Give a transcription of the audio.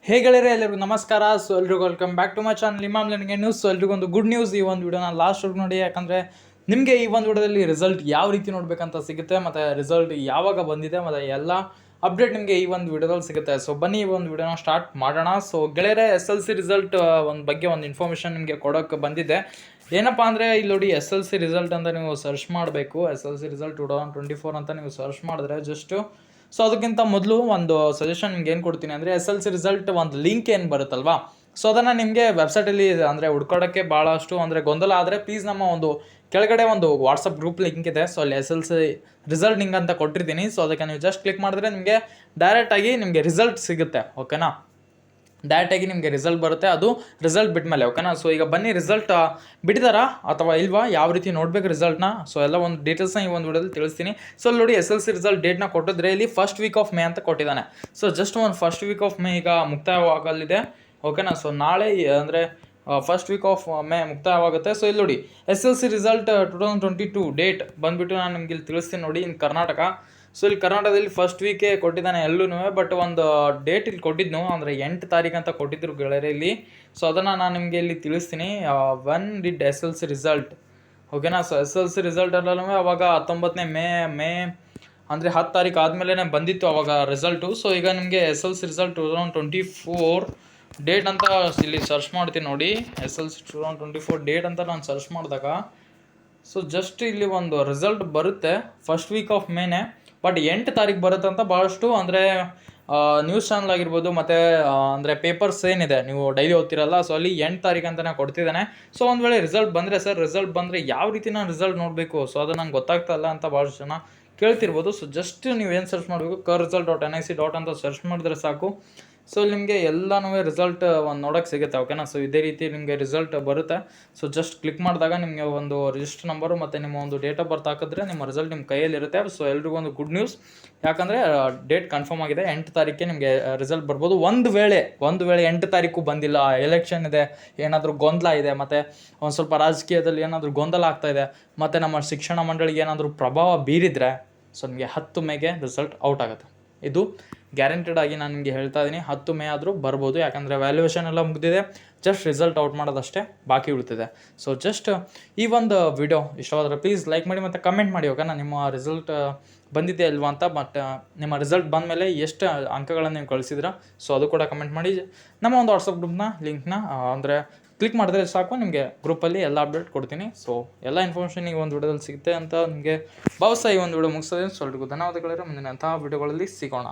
ಹೇಗೆಳಿದ್ರೆ ಎಲ್ಲರಿಗೂ ನಮಸ್ಕಾರ. ಸೊ ಎಲ್ರಿಗೂ welcome back to my channel Imam learning news. So ಎಲ್ರಿಗೂ ಒಂದು ಗುಡ್ ನ್ಯೂಸ್. ಈ ಒಂದು ವಿಡಿಯೋನ ಲಾಸ್ಟ್ ನೋಡಿ, ಯಾಕಂದರೆ ನಿಮಗೆ ಈ ಒಂದು ವಿಡಿಯೋದಲ್ಲಿ ರಿಸಲ್ಟ್ ಯಾವ ರೀತಿ ನೋಡಬೇಕಂತ ಸಿಗುತ್ತೆ, ಮತ್ತು ರಿಸಲ್ಟ್ ಯಾವಾಗ ಬಂದಿದೆ, ಮತ್ತು ಎಲ್ಲ ಅಪ್ಡೇಟ್ ನಿಮಗೆ ಈ ಒಂದು ವಿಡಿಯೋದಲ್ಲಿ ಸಿಗುತ್ತೆ. ಸೊ ಬನ್ನಿ ಈ ಒಂದು ವಿಡಿಯೋನ ಸ್ಟಾರ್ಟ್ ಮಾಡೋಣ. ಸೊ ಗೆಳೆಯರೆ, SLC ರಿಸಲ್ಟ್ ಒಂದು ಬಗ್ಗೆ ಒಂದು ಇನ್ಫಾರ್ಮೇಷನ್ ನಿಮಗೆ ಕೊಡೋಕ್ಕೆ ಬಂದಿದೆ. ಏನಪ್ಪ ಅಂದರೆ ಇಲ್ಲಿ ನೋಡಿ, SLC ರಿಸಲ್ಟ್ ಅಂತ ನೀವು ಸರ್ಚ್ ಮಾಡಬೇಕು. SLC ರಿಸಲ್ಟ್ 2024 ಅಂತ ನೀವು ಸರ್ಚ್ ಮಾಡಿದ್ರೆ ಜಸ್ಟು. ಸೊ ಅದಕ್ಕಿಂತ ಮೊದಲು ಒಂದು ಸಜೆಷನ್ ನಿಮ್ಗೆ ಏನು ಕೊಡ್ತೀನಿ ಅಂದರೆ, SLC ರಿಸಲ್ಟ್ ಒಂದು ಲಿಂಕ್ ಏನು ಬರುತ್ತಲ್ವಾ, ಸೊ ಅದನ್ನು ನಿಮಗೆ ವೆಬ್ಸೈಟಲ್ಲಿ ಅಂದರೆ ಹುಡ್ಕೊಡೋಕ್ಕೆ ಭಾಳಷ್ಟು ಅಂದರೆ ಗೊಂದಲ ಆದರೆ ಪ್ಲೀಸ್ ನಮ್ಮ ಒಂದು ಕೆಳಗಡೆ ಒಂದು ವಾಟ್ಸಪ್ ಗ್ರೂಪ್ ಲಿಂಕ್ ಇದೆ. ಸೊ ಅಲ್ಲಿ SLC ರಿಸಲ್ಟ್ ಲಿಂಕ್ ಅಂತ ಕೊಟ್ಟಿರ್ತೀನಿ. ಸೊ ಅದಕ್ಕೆ ನೀವು ಜಸ್ಟ್ ಕ್ಲಿಕ್ ಮಾಡಿದ್ರೆ ನಿಮಗೆ ಡೈರೆಕ್ಟಾಗಿ ನಿಮಗೆ ರಿಸಲ್ಟ್ ಸಿಗುತ್ತೆ. ಓಕೆನಾ, ಡೈರೆಕ್ಟಾಗಿ ನಿಮಗೆ ರಿಸಲ್ಟ್ ಬರುತ್ತೆ. ಅದು ರಿಸಲ್ಟ್ ಬಿಟ್ಟ ಮೇಲೆ. ಓಕೆನಾ, ಸೊ ಈಗ ಬನ್ನಿ ರಿಸಲ್ಟ್ ಬಿಟ್ಟಿದಾರಾ ಅಥವಾ ಇಲ್ವಾ, ಯಾವ ರೀತಿ ನೋಡ್ಬೇಕು ರಿಸಲ್ಟ್ನ, ಸೊ ಎಲ್ಲ ಒಂದು ಡೀಟೇಲ್ಸ್ನ ಈ ಒಂದು ವಿಡಿಯೋದಲ್ಲಿ ತಿಳಿಸ್ತೀನಿ. ಸೊ ಅಲ್ಲಿ ನೋಡಿ, SLC ರಿಸಲ್ಟ್ ಡೇಟ್ನ ಕೊಟ್ಟಿದ್ರೆ ಇಲ್ಲಿ ಫಸ್ಟ್ ವೀಕ್ ಆಫ್ ಮೇ ಅಂತ ಕೊಟ್ಟಿದ್ದಾನೆ. ಸೊ ಜಸ್ಟ್ ಒಂದು ಫಸ್ಟ್ ವೀಕ್ ಆಫ್ ಮೇ ಈಗ ಮುಕ್ತಾಯವಾಗಲಿದೆ. ಓಕೆನಾ, ಸೊ ನಾಳೆ ಅಂದರೆ ಫಸ್ಟ್ ವೀಕ್ ಆಫ್ ಮೇ ಮುಕ್ತಾಯವಾಗುತ್ತೆ. ಸೊ ಇಲ್ಲಿ ನೋಡಿ, SLC ರಿಸಲ್ಟ್ 2022 ಡೇಟ್ ಬಂದುಬಿಟ್ಟು ನಾನು ನಿಮ್ಗೆ ಇಲ್ಲಿ ತಿಳಿಸ್ತೀನಿ ನೋಡಿ. ಇನ್ ಕರ್ನಾಟಕ, ಸೊ ಇಲ್ಲಿ ಕರ್ನಾಟಕದಲ್ಲಿ ಫಸ್ಟ್ ವೀಕೆ ಕೊಟ್ಟಿದ್ದಾನೆ ಎಲ್ಲೂ, ಬಟ್ ಒಂದು ಡೇಟ್ ಇಲ್ಲಿ ಕೊಟ್ಟಿದ್ನು ಅಂದರೆ 8 ತಾರೀಕು ಅಂತ ಕೊಟ್ಟಿದ್ರು ಗೆಳೆಯರೆ ಇಲ್ಲಿ. ಸೊ ಅದನ್ನು ನಾನು ನಿಮಗೆ ಇಲ್ಲಿ ತಿಳಿಸ್ತೀನಿ. When did SLC result. ಓಕೆನಾ, ಸೊ SLC ರಿಸಲ್ಟ್ ಅಲ್ಲೂ ಅವಾಗ 19ನೇ ಮೇ ಅಂದರೆ 10 ತಾರೀಕು ಆದಮೇಲೆ ಬಂದಿತ್ತು ಅವಾಗ ರಿಸಲ್ಟು. ಸೊ ಈಗ ನಿಮಗೆ SLC ರಿಸಲ್ಟ್ 2024 ಡೇಟ್ ಅಂತ ಇಲ್ಲಿ ಸರ್ಚ್ ಮಾಡ್ತೀನಿ ನೋಡಿ. SLC 2024 ಡೇಟ್ ಅಂತ ನಾನು ಸರ್ಚ್ ಮಾಡಿದಾಗ ಸೊ ಜಸ್ಟ್ ಇಲ್ಲಿ ಒಂದು ರಿಸಲ್ಟ್ ಬರುತ್ತೆ ಫಸ್ಟ್ ವೀಕ್ ಆಫ್ ಮೇನೆ, ಬಟ್ 8 ತಾರೀಕು ಬರುತ್ತೆ ಅಂತ ಭಾಳಷ್ಟು ಅಂದರೆ ನ್ಯೂಸ್ ಚಾನಲ್ ಆಗಿರ್ಬೋದು ಮತ್ತು ಅಂದರೆ ಪೇಪರ್ಸ್ ಏನಿದೆ ನೀವು ಡೈಲಿ ಓದ್ತಿರಲ್ಲ, ಸೊ ಅಲ್ಲಿ 8 ತಾರೀಕು ಅಂತಲೇ ಕೊಡ್ತಿದ್ದಾನೆ. ಸೊ ಒಂದು ವೇಳೆ ರಿಸಲ್ಟ್ ಬಂದರೆ, ಸರ್ ರಿಸಲ್ಟ್ ಬಂದರೆ ಯಾವ ರೀತಿ ನಾನು ರಿಸಲ್ಟ್ ನೋಡಬೇಕು, ಸೊ ಅದು ನಂಗೆ ಗೊತ್ತಾಗ್ತಾ ಇಲ್ಲ ಅಂತ ಭಾಳಷ್ಟು ಜನ ಕೇಳ್ತಿರ್ಬೋದು. ಸೊ ಜಸ್ಟ್ ನೀವು ಏನು ಸರ್ಚ್ ಮಾಡಬೇಕು, KRISult.nic. ಅಂತ ಸರ್ಚ್ ಮಾಡಿದ್ರೆ ಸಾಕು. ಸೊ ನಿಮಗೆ ಎಲ್ಲನೂ ರಿಸಲ್ಟ್ ಒಂದು ನೋಡೋಕ್ಕೆ ಸಿಗುತ್ತೆ. ಓಕೆನಾ, ಸೊ ಇದೇ ರೀತಿ ನಿಮಗೆ ರಿಸಲ್ಟ್ ಬರುತ್ತೆ. ಸೊ ಜಸ್ಟ್ ಕ್ಲಿಕ್ ಮಾಡಿದಾಗ ನಿಮಗೆ ಒಂದು ರಿಜಿಸ್ಟರ್ ನಂಬರು ಮತ್ತು ನಿಮ್ಮ ಒಂದು ಡೇಟ್ ಆಫ್ ಬರ್ತ್ ಹಾಕಿದ್ರೆ ನಿಮ್ಮ ರಿಸಲ್ಟ್ ನಿಮ್ಮ ಕೈಯಲ್ಲಿರುತ್ತೆ. ಸೊ ಎಲ್ರಿಗೂ ಒಂದು ಗುಡ್ ನ್ಯೂಸ್, ಯಾಕಂದರೆ ಡೇಟ್ ಕನ್ಫರ್ಮ್ ಆಗಿದೆ. 8 ತಾರೀಕಿಗೆ ನಿಮಗೆ ರಿಸಲ್ಟ್ ಬರ್ಬೋದು. ಒಂದು ವೇಳೆ 8 ತಾರೀಕು ಬಂದಿಲ್ಲ, ಎಲೆಕ್ಷನ್ ಇದೆ, ಏನಾದರೂ ಗೊಂದಲ ಇದೆ, ಮತ್ತು ಒಂದು ಸ್ವಲ್ಪ ರಾಜಕೀಯದಲ್ಲಿ ಏನಾದರೂ ಗೊಂದಲ ಆಗ್ತಾಯಿದೆ, ಮತ್ತು ನಮ್ಮ ಶಿಕ್ಷಣ ಮಂಡಳಿಗೆ ಏನಾದರೂ ಪ್ರಭಾವ ಬೀರಿದರೆ ಸೊ ನಿಮಗೆ 10 ಮೇಗೆ ರಿಸಲ್ಟ್ ಔಟ್ ಆಗುತ್ತೆ. ಇದು ಗ್ಯಾರಂಟೆಡ್ ಆಗಿ ನಾನು ನಿಮಗೆ ಹೇಳ್ತಾ ಇದ್ದೀನಿ. 10 ಮೇ ಆದರೂ ಬರ್ಬೋದು, ಯಾಕಂದರೆ ವ್ಯಾಲ್ಯೂಯೇಷನ್ ಎಲ್ಲ ಮುಗಿದಿದೆ. ಜಸ್ಟ್ ರಿಸಲ್ಟ್ ಔಟ್ ಮಾಡೋದಷ್ಟೇ ಬಾಕಿ ಉಳಿತಿದೆ. ಸೊ ಜಸ್ಟ್ ಈ ಒಂದು ವಿಡಿಯೋ ಇಷ್ಟವಾದರೆ ಪ್ಲೀಸ್ ಲೈಕ್ ಮಾಡಿ ಮತ್ತು ಕಮೆಂಟ್ ಮಾಡಿ. ಓಕೆನಾ, ನಿಮ್ಮ ರಿಸಲ್ಟ್ ಬಂದಿದೆ ಅಲ್ವಾ ಅಂತ, ಮತ್ತು ನಿಮ್ಮ ರಿಸಲ್ಟ್ ಬಂದ ಮೇಲೆ ಎಷ್ಟು ಅಂಕಗಳನ್ನು ನೀವು ಕಳಿಸಿದ್ರ, ಸೊ ಅದು ಕೂಡ ಕಮೆಂಟ್ ಮಾಡಿ. ನಮ್ಮ ಒಂದು ವಾಟ್ಸಪ್ ಗ್ರೂಪ್ನ ಲಿಂಕ್ನ ಅಂದರೆ ಕ್ಲಿಕ್ ಮಾಡಿದ್ರೆ ಸಾಕು, ನಿಮಗೆ ಗ್ರೂಪಲ್ಲಿ ಎಲ್ಲ ಅಪ್ಡೇಟ್ ಕೊಡ್ತೀನಿ. ಸೊ ಎಲ್ಲ ಇನ್ಫಾರ್ಮೇಷನ್ ಈ ಒಂದು ವಿಡಿಯೋದಲ್ಲಿ ಸಿಗುತ್ತೆ ಅಂತ ನಿಮಗೆ ಭಾವಿಸ್ತಾ ಈ ಒಂದು ವಿಡಿಯೋ ಮುಗಿಸ್ತದೆ. ಸೊ ಎಲ್ರಿಗೂ ಧನ್ಯವಾದಗಳಿರೋ, ಮುಂದಿನ ಅಂತಹ ವಿಡಿಯೋಗಳಲ್ಲಿ ಸಿಗೋಣ.